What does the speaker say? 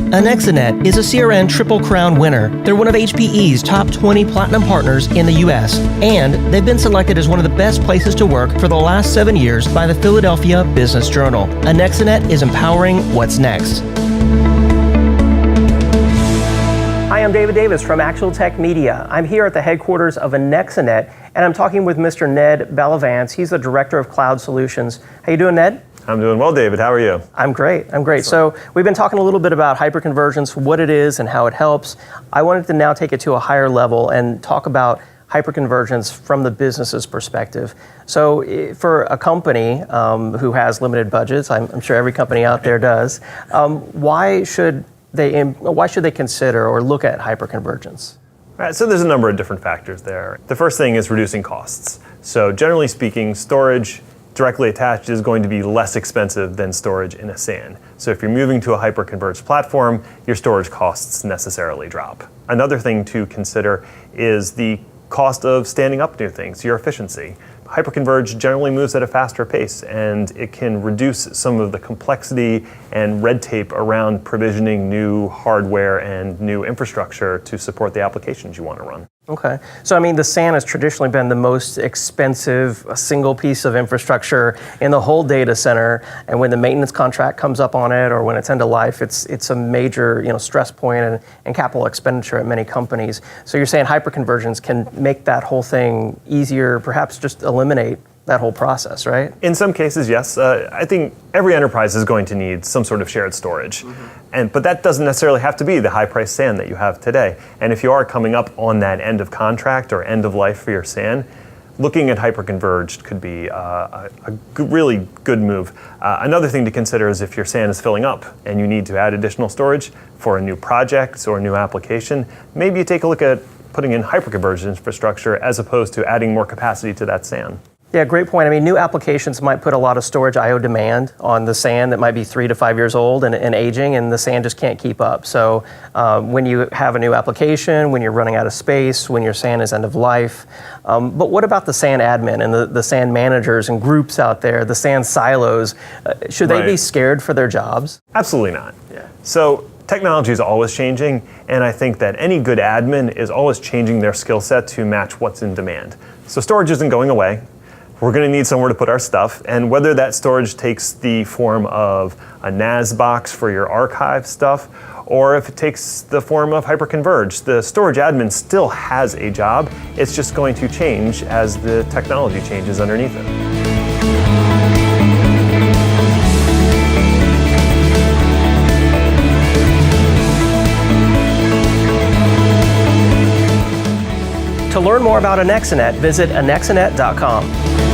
Anexinet is a CRN Triple Crown winner. They're one of HPE's top 20 platinum partners in the U.S., and they've been selected as one of the best places to work for the last 7 years by the Philadelphia Business Journal. Anexinet is empowering what's next. Hi, I'm David Davis from ActualTech Media. I'm here at the headquarters of Anexinet, and I'm talking with Mr. Ned Bellavance. He's the Director of Cloud Solutions. How you doing, Ned? I'm doing well, David. How are you? I'm great. So we've been talking a little bit about hyperconvergence, what it is and how it helps. I wanted to now take it to a higher level and talk about hyperconvergence from the business's perspective. So for a company who has limited budgets, I'm sure every company out there does, why should they consider or look at hyperconvergence? All right, so there's a number of different factors there. The first thing is reducing costs. So generally speaking, storage directly attached is going to be less expensive than storage in a SAN. So if you're moving to a hyperconverged platform, your storage costs necessarily drop. Another thing to consider is the cost of standing up new things, your efficiency. Hyperconverged generally moves at a faster pace, and it can reduce some of the complexity and red tape around provisioning new hardware and new infrastructure to support the applications you want to run. Okay. So, I mean, the SAN has traditionally been the most expensive single piece of infrastructure in the whole data center. And when the maintenance contract comes up on it or when it's end of life, it's a major stress point and capital expenditure at many companies. So you're saying hyperconvergence can make that whole thing easier, perhaps just eliminate that whole process, right? In some cases, yes. I think every enterprise is going to need some sort of shared storage. But that doesn't necessarily have to be the high-priced SAN that you have today. And if you are coming up on that end of contract or end of life for your SAN, looking at hyperconverged could be a really good move. Another thing to consider is if your SAN is filling up and you need to add additional storage for a new project or a new application, maybe you take a look at putting in hyperconverged infrastructure as opposed to adding more capacity to that SAN. Yeah, great point. I mean, new applications might put a lot of storage I/O demand on the SAN that might be 3 to 5 years old and aging, and the SAN just can't keep up. So when you have a new application, when you're running out of space, when your SAN is end of life. But what about the SAN admin and the SAN managers and groups out there, the SAN silos? Should they be scared for their jobs? Absolutely not. Yeah. So technology is always changing, and I think that any good admin is always changing their skill set to match what's in demand. So storage isn't going away. We're going to need somewhere to put our stuff, and whether that storage takes the form of a NAS box for your archive stuff, or if it takes the form of hyperconverged, the storage admin still has a job. It's just going to change as the technology changes underneath it. To learn more about Anexinet, visit anexinet.com.